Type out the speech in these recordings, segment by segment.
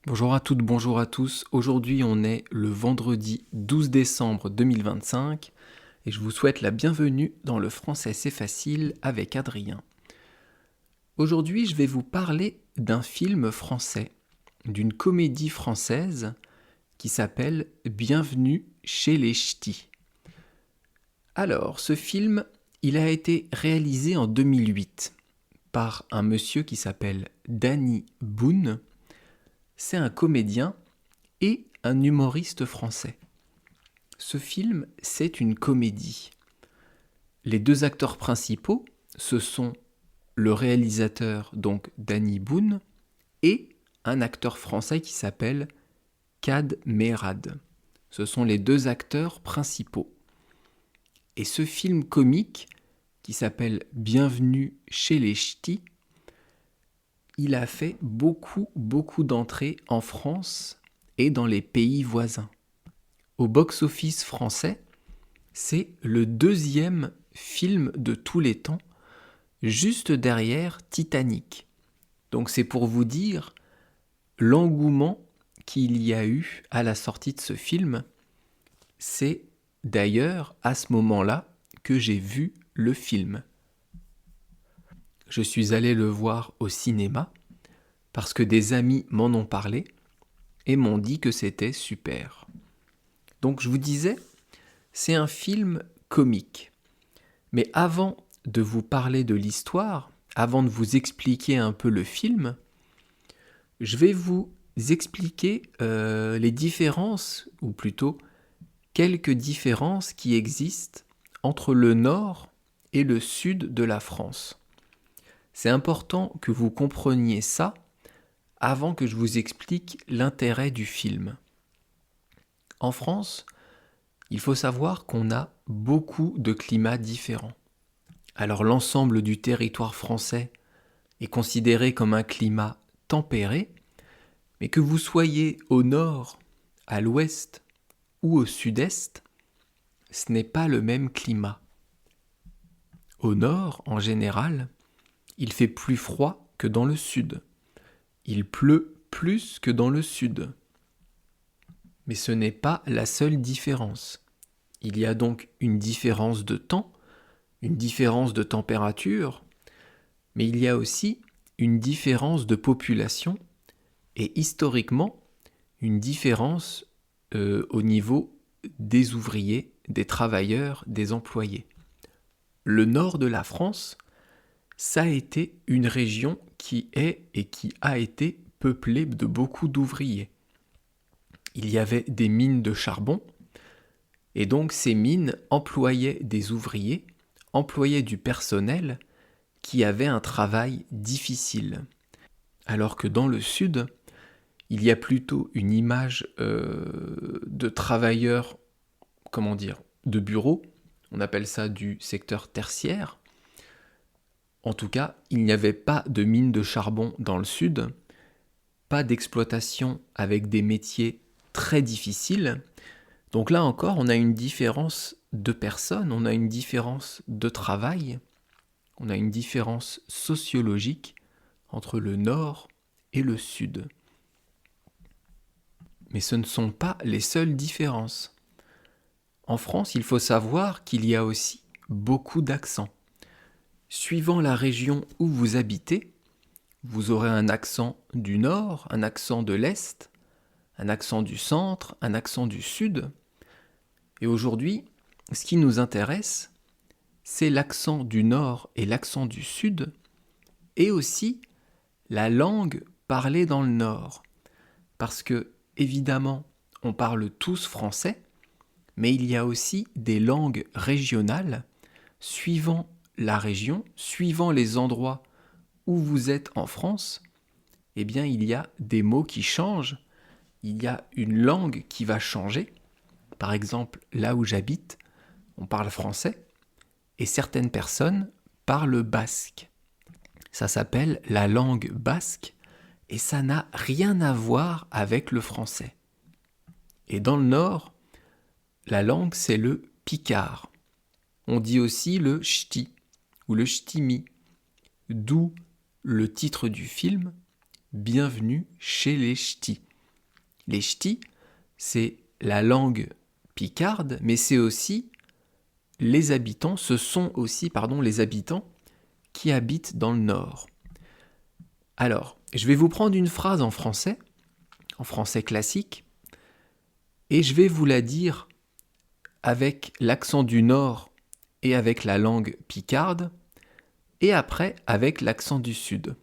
Bonjour à toutes, bonjour à tous. Aujourd'hui, on est le vendredi 12 décembre 2025 et je vous souhaite la bienvenue dans le Français c'est facile avec Adrien. Aujourd'hui, je vais vous parler d'un film français, d'une comédie française qui s'appelle Bienvenue chez les Ch'tis. Alors, ce film, il a été réalisé en 2008 par un monsieur qui s'appelle Danny Boone. C'est un comédien et un humoriste français. Ce film, c'est une comédie. Les deux acteurs principaux, ce sont le réalisateur, donc Danny Boone, et un acteur français qui s'appelle Kad Merad. Ce sont les deux acteurs principaux. Et ce film comique, qui s'appelle Bienvenue chez les Ch'tis, il a fait beaucoup d'entrées en France et dans les pays voisins. Au box-office français, c'est le deuxième film de tous les temps, juste derrière Titanic. Donc c'est pour vous dire l'engouement qu'il y a eu à la sortie de ce film. C'est d'ailleurs à ce moment-là que j'ai vu le film. Je suis allé le voir au cinéma parce que des amis m'en ont parlé et m'ont dit que c'était super. Donc je vous disais, c'est un film comique. Mais avant de vous parler de l'histoire, avant de vous expliquer un peu le film, je vais vous expliquer les différences, ou plutôt quelques différences qui existent entre le nord et le sud de la France. C'est important que vous compreniez ça avant que je vous explique l'intérêt du film. En France, il faut savoir qu'on a beaucoup de climats différents. Alors l'ensemble du territoire français est considéré comme un climat tempéré, mais que vous soyez au nord, à l'ouest ou au sud-est, ce n'est pas le même climat. Au nord, en général, il fait plus froid que dans le sud. Il pleut plus que dans le sud. Mais ce n'est pas la seule différence. Il y a donc une différence de temps, une différence de température, mais il y a aussi une différence de population et historiquement une différence au niveau des ouvriers, des travailleurs, des employés. Le nord de la France, ça a été une région qui est et qui a été peuplée de beaucoup d'ouvriers. Il y avait des mines de charbon, et donc ces mines employaient des ouvriers, employaient du personnel qui avait un travail difficile. Alors que dans le sud, il y a plutôt une image de travailleurs, comment dire, de bureau, on appelle ça du secteur tertiaire. En tout cas, il n'y avait pas de mine de charbon dans le sud, pas d'exploitation avec des métiers très difficiles. Donc là encore, on a une différence de personnes, on a une différence de travail, on a une différence sociologique entre le nord et le sud. Mais ce ne sont pas les seules différences. En France, il faut savoir qu'il y a aussi beaucoup d'accents. Suivant la région où vous habitez, vous aurez un accent du nord, un accent de l'est, un accent du centre, un accent du sud. Et aujourd'hui, ce qui nous intéresse, c'est l'accent du nord et l'accent du sud, et aussi la langue parlée dans le nord. Parce que, évidemment, on parle tous français, mais il y a aussi des langues régionales, suivant la région, suivant les endroits où vous êtes en France, eh bien il y a des mots qui changent, il y a une langue qui va changer. Par exemple, là où j'habite, on parle français, et certaines personnes parlent basque. Ça s'appelle la langue basque, et ça n'a rien à voir avec le français. Et dans le nord, la langue c'est le picard. On dit aussi le ch'ti ou le ch'timi, d'où le titre du film Bienvenue chez les ch'tis. Les ch'tis, c'est la langue picarde, mais c'est aussi les habitants, ce sont aussi, les habitants qui habitent dans le nord. Alors, je vais vous prendre une phrase en français classique, et je vais vous la dire avec l'accent du nord et avec la langue picarde, et après avec l'accent du sud.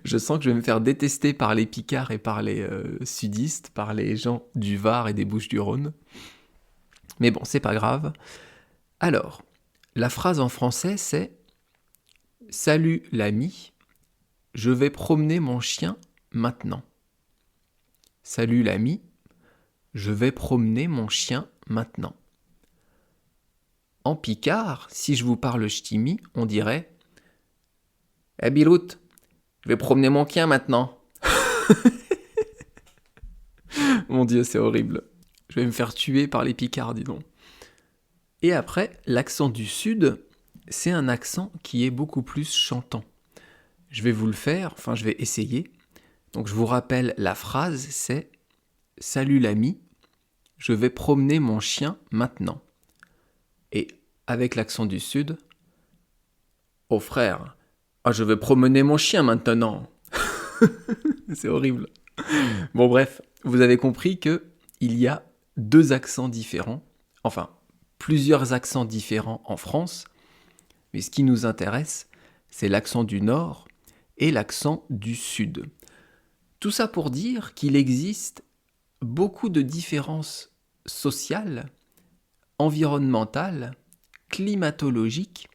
Je sens que je vais me faire détester par les picards et par les sudistes, par les gens du Var et des Bouches-du-Rhône. Mais bon, c'est pas grave. Alors, la phrase en français, c'est « Salut l'ami, je vais promener mon chien maintenant. » Salut l'ami, je vais promener mon chien maintenant. En picard, si je vous parle ch'timi, on dirait « Eh Bilout, je vais promener mon chien maintenant. » Mon Dieu, c'est horrible. Je vais me faire tuer par les picards, dis donc. Et après, l'accent du sud, c'est un accent qui est beaucoup plus chantant. Je vais vous le faire, je vais essayer. Donc je vous rappelle la phrase, c'est « Salut l'ami, je vais promener mon chien maintenant. » Et avec l'accent du sud, « Oh frère, je vais promener mon chien maintenant. » C'est horrible. Bon bref, vous avez compris qu'il y a deux accents différents, plusieurs accents différents en France, mais ce qui nous intéresse, c'est l'accent du nord et l'accent du sud. Tout ça pour dire qu'il existe beaucoup de différences sociales, environnementales, climatologiques,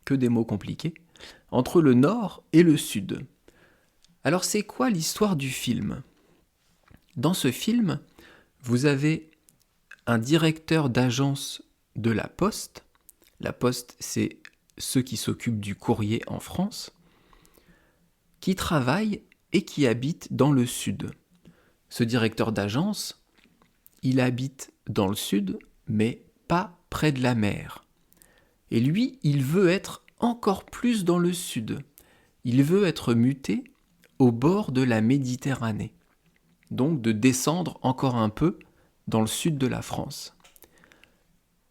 que des mots compliqués, entre le nord et le sud. Alors c'est quoi l'histoire du film ? Dans ce film, vous avez un directeur d'agence de la Poste. La Poste, c'est ceux qui s'occupent du courrier en France, qui travaille et qui habite dans le sud. Ce directeur d'agence, il habite dans le sud, mais pas près de la mer. Et lui, il veut être encore plus dans le sud. Il veut être muté au bord de la Méditerranée. Donc de descendre encore un peu dans le sud de la France.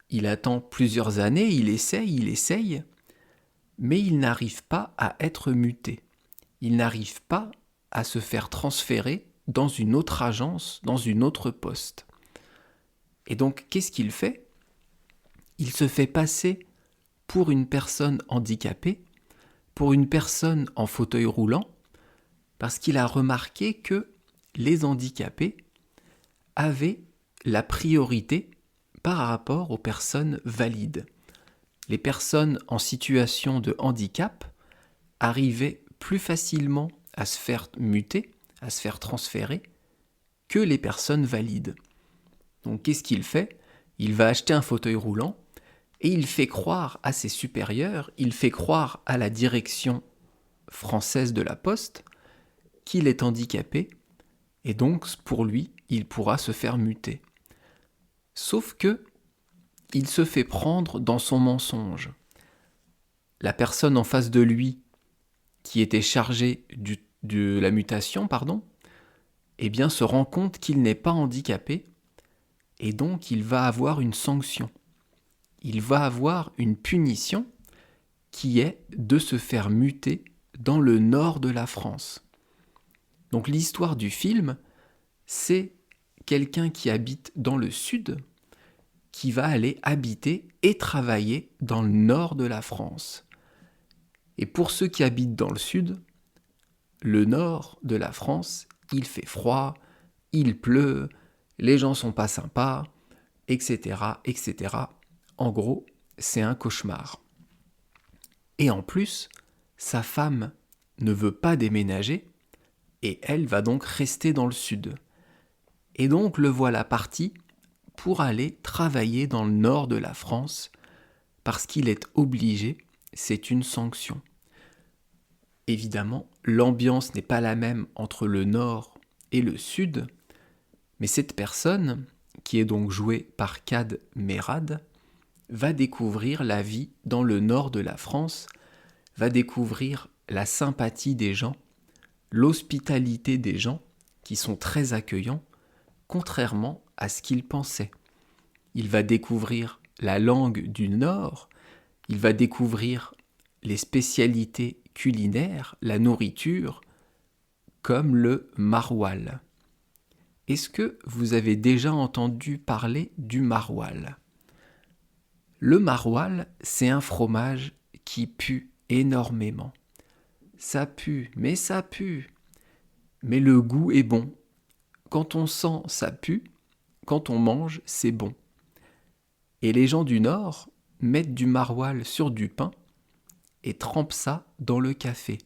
Il attend plusieurs années, il essaye, mais il n'arrive pas à être muté. Il n'arrive pas à se faire transférer dans une autre agence, dans une autre poste. Et donc, qu'est-ce qu'il fait ? Il se fait passer pour une personne handicapée, pour une personne en fauteuil roulant, parce qu'il a remarqué que les handicapés avaient la priorité par rapport aux personnes valides. Les personnes en situation de handicap arrivaient plus facilement à se faire muter, à se faire transférer, que les personnes valides. Donc qu'est-ce qu'il fait ? Il va acheter un fauteuil roulant et il fait croire à ses supérieurs, il fait croire à la direction française de la Poste qu'il est handicapé et donc pour lui, il pourra se faire muter. Sauf que il se fait prendre dans son mensonge. La personne en face de lui, qui était chargée de la mutation, se rend compte qu'il n'est pas handicapé et donc il va avoir une sanction. Il va avoir une punition qui est de se faire muter dans le nord de la France. Donc l'histoire du film, c'est quelqu'un qui habite dans le sud, qui va aller habiter et travailler dans le nord de la France. Et pour ceux qui habitent dans le sud, le nord de la France, il fait froid, il pleut, les gens sont pas sympas, etc., etc. En gros, c'est un cauchemar. Et en plus, sa femme ne veut pas déménager et elle va donc rester dans le sud. Et donc le voilà parti pour aller travailler dans le nord de la France parce qu'il est obligé, c'est une sanction. Évidemment, l'ambiance n'est pas la même entre le nord et le sud, mais cette personne, qui est donc jouée par Kad Merad, va découvrir la vie dans le nord de la France, va découvrir la sympathie des gens, l'hospitalité des gens, qui sont très accueillants, contrairement à ce qu'il pensait. Il va découvrir la langue du Nord, il va découvrir les spécialités culinaires, la nourriture, comme le maroilles. Est-ce que vous avez déjà entendu parler du maroilles ? Le maroilles, c'est un fromage qui pue énormément. Ça pue, mais ça pue. Mais le goût est bon. Quand on sent, ça pue. Quand on mange, c'est bon. Et les gens du Nord mettent du maroilles sur du pain et trempent ça dans le café.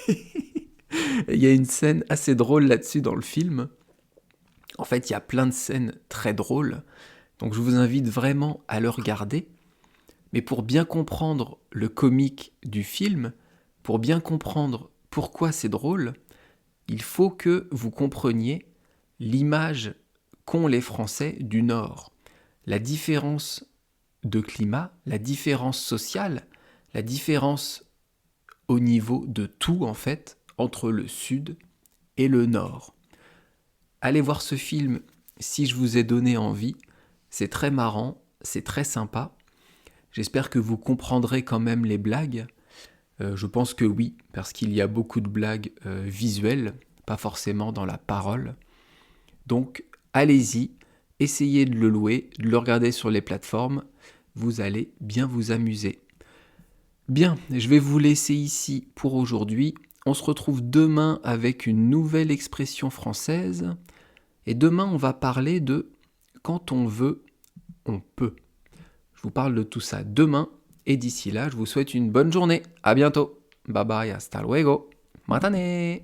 Il y a une scène assez drôle là-dessus dans le film. En fait, il y a plein de scènes très drôles. Donc je vous invite vraiment à le regarder. Mais pour bien comprendre le comique du film, pour bien comprendre pourquoi c'est drôle, il faut que vous compreniez l'image qu'ont les Français du Nord. La différence de climat, la différence sociale, la différence au niveau de tout en fait, entre le Sud et le Nord. Allez voir ce film si je vous ai donné envie, c'est très marrant, c'est très sympa. J'espère que vous comprendrez quand même les blagues. Je pense que oui, parce qu'il y a beaucoup de blagues visuelles, pas forcément dans la parole. Donc, allez-y, essayez de le louer, de le regarder sur les plateformes. Vous allez bien vous amuser. Bien, je vais vous laisser ici pour aujourd'hui. On se retrouve demain avec une nouvelle expression française. Et demain, on va parler de « quand on veut, on peut ». Je vous parle de tout ça demain. Et d'ici là, je vous souhaite une bonne journée. À bientôt. Bye bye, hasta luego. Matane.